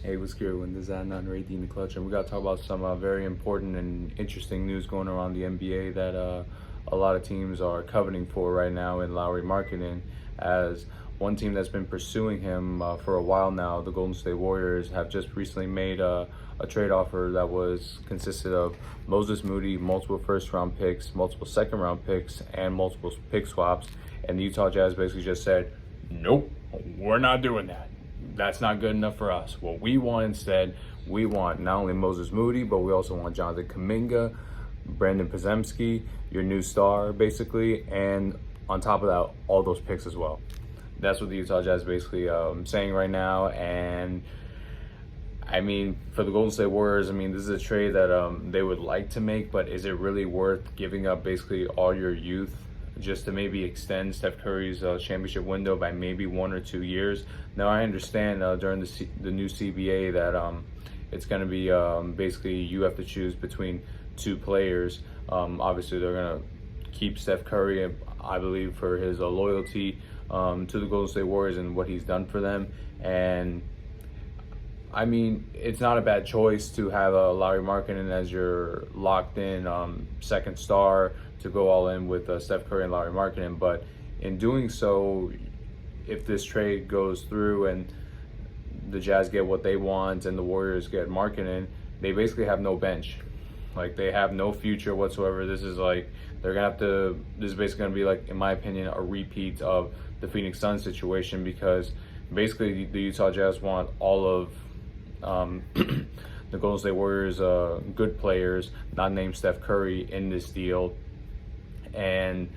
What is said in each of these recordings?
Hey, what's good? When this is on Ray in the Clutch, and we got to talk about some very important and interesting news going around the NBA that a lot of teams are coveting for right now in Lauri Markkanen. As one team that's been pursuing him for a while now, the Golden State Warriors, have just recently made a trade offer that was consisted of Moses Moody, multiple first-round picks, multiple second-round picks, and multiple pick swaps. And the Utah Jazz basically just said, "Nope, we're not doing that. That's not good enough for us. What we want instead, we want not only Moses Moody, but we also want Jonathan Kuminga, Brandon Pozemski, your new star, basically, and on top of that, all those picks as well." That's what the Utah Jazz basically saying right now. And I mean, for the Golden State Warriors, I mean, this is a trade that they would like to make, but is it really worth giving up basically all your youth just to maybe extend Steph Curry's championship window by maybe 1 or 2 years? Now, I understand during the new CBA that it's going to be basically you have to choose between two players. Obviously, they're going to keep Steph Curry, I believe, for his loyalty to the Golden State Warriors and what he's done for them. And I mean, it's not a bad choice to have Lauri Markkanen as your locked-in second star to go all in with Steph Curry and Lauri Markkanen. But in doing so, if this trade goes through and the Jazz get what they want and the Warriors get Markkanen, they basically have no bench. Like, they have no future whatsoever. This is like, they're going to have to, this is basically going to be like, in my opinion, a repeat of the Phoenix Suns situation, because basically the Utah Jazz want all of the Golden State Warriors good players, not named Steph Curry, in this deal. And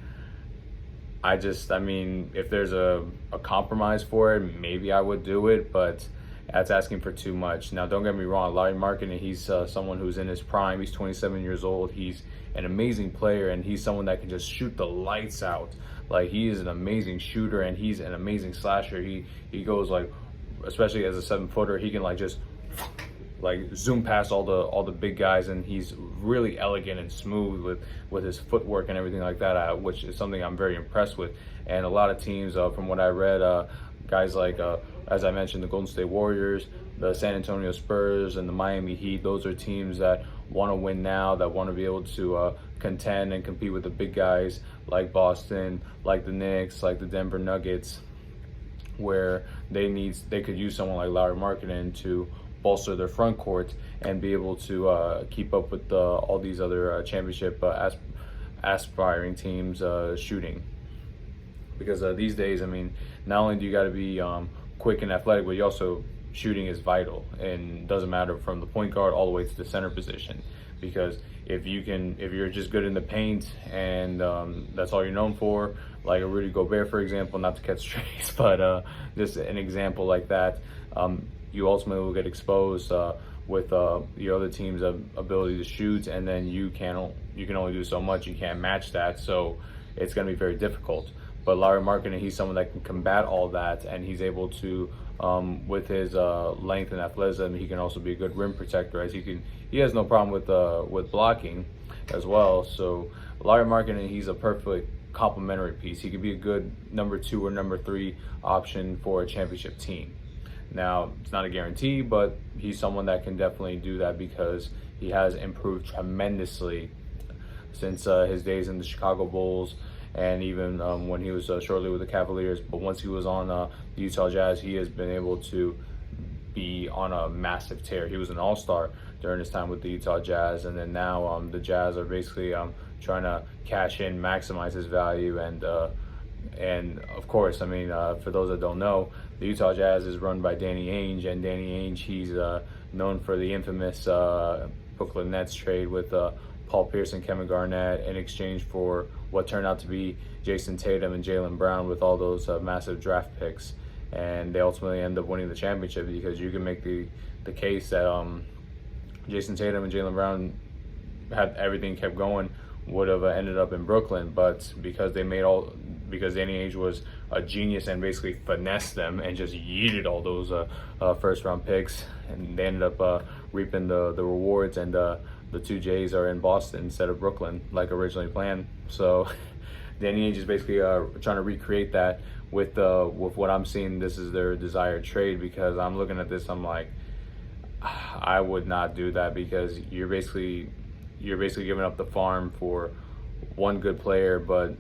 I mean, if there's a compromise for it, maybe I would do it, but that's asking for too much. Now, don't get me wrong, Lauri Markkanen, he's someone who's in his prime. He's 27 years old. He's an amazing player, and he's someone that can just shoot the lights out. Like, he is an amazing shooter, and he's an amazing slasher. He goes, like, especially as a 7-footer, he can just zoom past all the big guys, and he's really elegant and smooth with his footwork and everything like that, which is something I'm very impressed with. And a lot of teams, from what I read, guys like, as I mentioned, the Golden State Warriors, the San Antonio Spurs, and the Miami Heat, those are teams that want to win now, that want to be able to contend and compete with the big guys like Boston, like the Knicks, like the Denver Nuggets, where they could use someone like Lauri Markkanen to bolster their front court and be able to keep up with all these other championship aspiring teams shooting. Because these days, I mean, not only do you got to be quick and athletic, but you also, shooting is vital, and doesn't matter from the point guard all the way to the center position. Because if you're just good in the paint and that's all you're known for, like a Rudy Gobert, for example, not to catch strays, but just an example like that, you ultimately will get exposed with the other team's ability to shoot, and then you can only do so much. You can't match that, so it's going to be very difficult. But Lauri Markkanen, he's someone that can combat all that, and he's able to, with his length and athleticism, he can also be a good rim protector, as he has no problem with blocking as well. So Lauri Markkanen, he's a perfect complementary piece. He could be a good number 2 or number 3 option for a championship team. Now, it's not a guarantee, but he's someone that can definitely do that, because he has improved tremendously since his days in the Chicago Bulls, and even when he was shortly with the Cavaliers. But once he was on the Utah Jazz, he has been able to be on a massive tear. He was an all-star during his time with the Utah Jazz, and then now the Jazz are basically trying to cash in, maximize his value, and of course, I mean, for those that don't know, the Utah Jazz is run by Danny Ainge, and Danny Ainge, he's known for the infamous Brooklyn Nets trade with Paul Pierce and Kevin Garnett in exchange for what turned out to be Jayson Tatum and Jaylen Brown, with all those massive draft picks. And they ultimately end up winning the championship, because you can make the case that Jayson Tatum and Jaylen Brown, had everything kept going, would have ended up in Brooklyn. But because Danny Ainge was a genius and basically finessed them and just yeeted all those first round picks, and they ended up reaping the rewards, and the 2 J's are in Boston instead of Brooklyn like originally planned. So Danny Ainge is basically trying to recreate that with what I'm seeing. This is their desired trade, because I'm looking at this, I'm like, I would not do that, because you're basically giving up the farm for one good player. But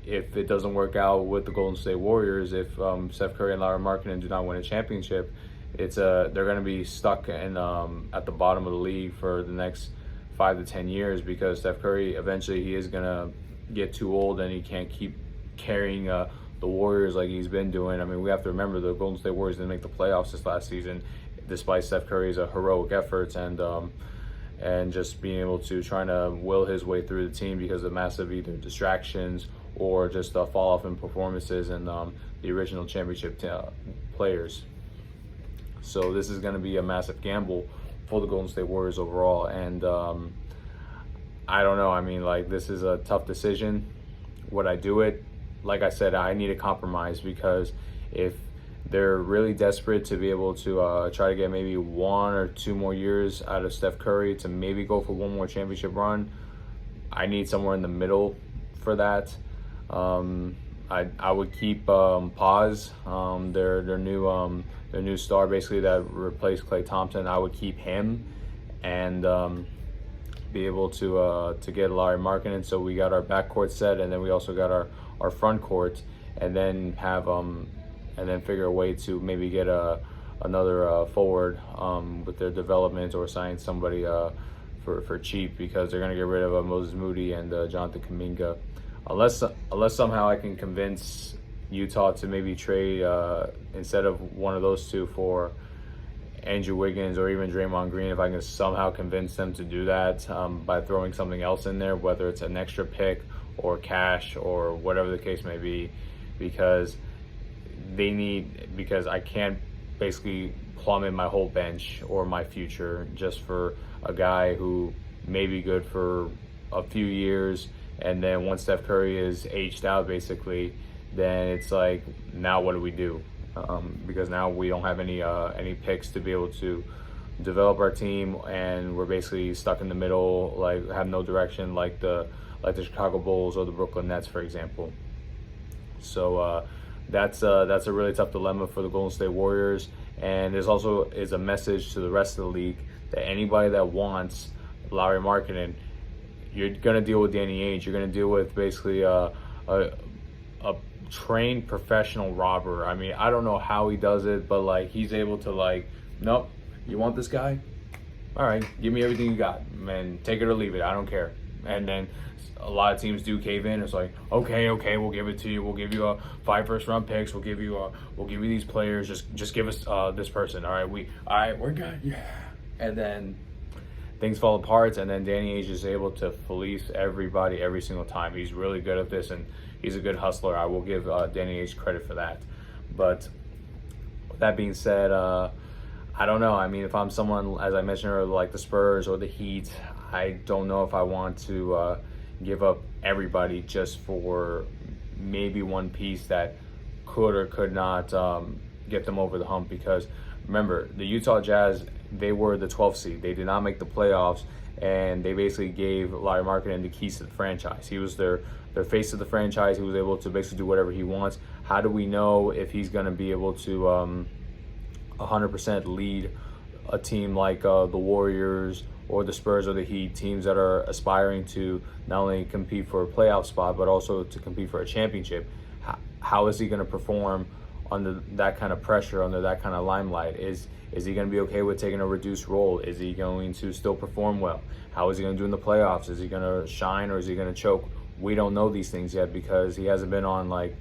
if it doesn't work out with the Golden State Warriors, if Steph Curry and Lauri Markkanen do not win a championship, they're going to be stuck in at the bottom of the league for the next 5 to 10 years, because Steph Curry eventually he is going to get too old and he can't keep carrying the Warriors like he's been doing. I mean, we have to remember the Golden State Warriors didn't make the playoffs this last season, despite Steph Curry's heroic efforts and just being able to trying to will his way through the team because of massive either distractions or just a fall off in performances and the original championship players. So this is going to be a massive gamble for the Golden State Warriors overall, and I don't know. I mean, like, this is a tough decision. Would I do it? Like I said, I need a compromise, because if they're really desperate to be able to try to get maybe 1 or 2 more years out of Steph Curry to maybe go for one more championship run, I need somewhere in the middle for that. I would keep Pozs, their new star, basically, that replaced Klay Thompson. I would keep him and be able to get Lauri Markkanen. So we got our backcourt set, and then we also got our front court, and then have and then figure a way to maybe get another forward with their development, or sign somebody for cheap, because they're going to get rid of Moses Moody and Jonathan Kuminga. Unless somehow I can convince Utah to maybe trade instead of one of those two for Andrew Wiggins or even Draymond Green, if I can somehow convince them to do that by throwing something else in there, whether it's an extra pick or cash or whatever the case may be, because I can't basically plummet my whole bench or my future just for a guy who may be good for a few years, and then once Steph Curry is aged out, basically, then it's like, now what do we do? Because now we don't have any picks to be able to develop our team, and we're basically stuck in the middle, like have no direction, like the Chicago Bulls or the Brooklyn Nets, for example. So that's a really tough dilemma for the Golden State Warriors, and there's also a message to the rest of the league that anybody that wants Lauri Markkanen, you're gonna deal with Danny Ainge. You're gonna deal with basically a trained professional robber. I mean, I don't know how he does it, but like, he's able to, like, nope, you want this guy? All right, give me everything you got, man. Take it or leave it. I don't care. And then a lot of teams do cave in. It's like, okay, we'll give it to you. We'll give you 5 first-round picks. We'll give you these players. Just give us this person. All right, we're good. Yeah. And then things fall apart, and then Danny Ainge is able to fleece everybody every single time. He's really good at this, and he's a good hustler. I will give Danny Ainge credit for that. But with that being said, I don't know. I mean, if I'm someone, as I mentioned earlier, like the Spurs or the Heat, I don't know if I want to give up everybody just for maybe one piece that could or could not get them over the hump. Because remember, the Utah Jazz, they were the 12th seed. They did not make the playoffs, and they basically gave Lauri Markkanen the keys to the franchise. He was their face of the franchise. He was able to basically do whatever he wants. How do we know if he's going to be able to 100% lead a team like the Warriors or the Spurs or the Heat, teams that are aspiring to not only compete for a playoff spot but also to compete for a championship? How is he going to perform under that kind of pressure, under that kind of limelight? Is he going to be okay with taking a reduced role? Is he going to still perform well? How is he going to do in the playoffs? Is he going to shine, or is he going to choke? We don't know these things yet, because he hasn't been on like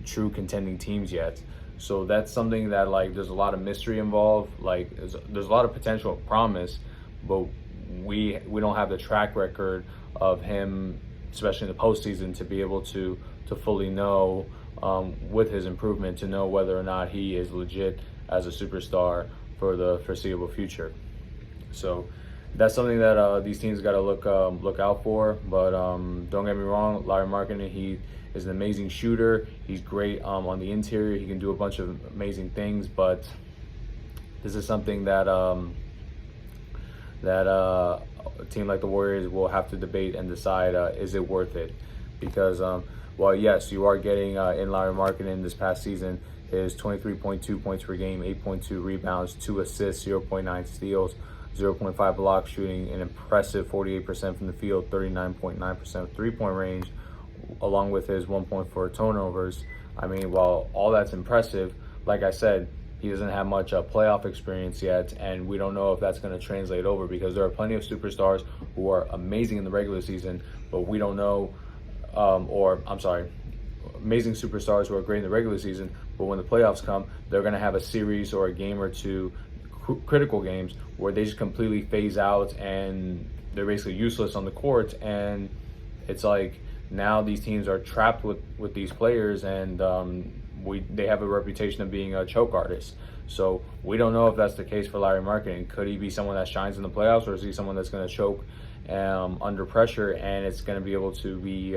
true contending teams yet. So that's something that, like, there's a lot of mystery involved. Like, there's a lot of potential promise, but we don't have the track record of him, especially in the postseason, to be able to fully know with his improvement, to know whether or not he is legit as a superstar for the foreseeable future. So that's something that these teams got to look out for. But don't get me wrong, Lauri Markkanen, he is an amazing shooter. He's great on the interior. He can do a bunch of amazing things. But this is something that a team like the Warriors will have to debate and decide, is it worth it? Because while yes, you are getting in Lauri Markkanen this past season, is 23.2 points per game, 8.2 rebounds, 2 assists, 0.9 steals, 0.5 block, shooting an impressive 48% from the field, 39.9% three-point range, along with his 1.4 turnovers. I mean, while all that's impressive, like I said, he doesn't have much playoff experience yet, and we don't know if that's going to translate over, because there are plenty of superstars who are amazing in the regular season, but we don't know, amazing superstars who are great in the regular season, but when the playoffs come, they're going to have a series or a game or two, critical games, where they just completely phase out and they're basically useless on the court. And it's like now these teams are trapped with these players, and they have a reputation of being a choke artists. So we don't know if that's the case for Lauri Markkanen. Could he be someone that shines in the playoffs, or is he someone that's going to choke under pressure, and it's going to be able to be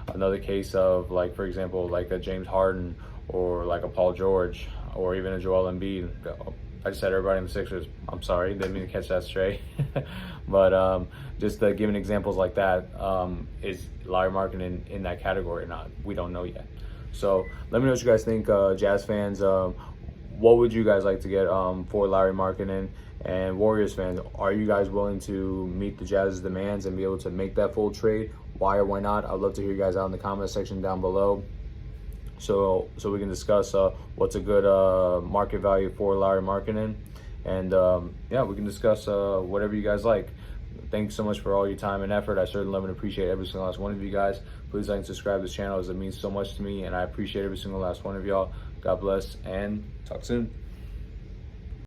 another case of, like, for example, like a James Harden or like a Paul George or even a Joel Embiid. I just said everybody in the Sixers. I'm sorry, didn't mean to catch that straight. But just giving examples like that, is Lauri Markkanen in that category or not? We don't know yet. So let me know what you guys think, Jazz fans. What would you guys like to get for Lauri Markkanen? And Warriors fans, are you guys willing to meet the Jazz's demands and be able to make that full trade? Why or why not? I'd love to hear you guys out in the comment section down below, so we can discuss what's a good market value for Lauri Markkanen. And yeah, we can discuss whatever you guys like. Thanks so much for all your time and effort. I certainly love and appreciate every single last one of you guys. Please like and subscribe to this channel, as it means so much to me, and I appreciate every single last one of y'all. God bless, and talk soon.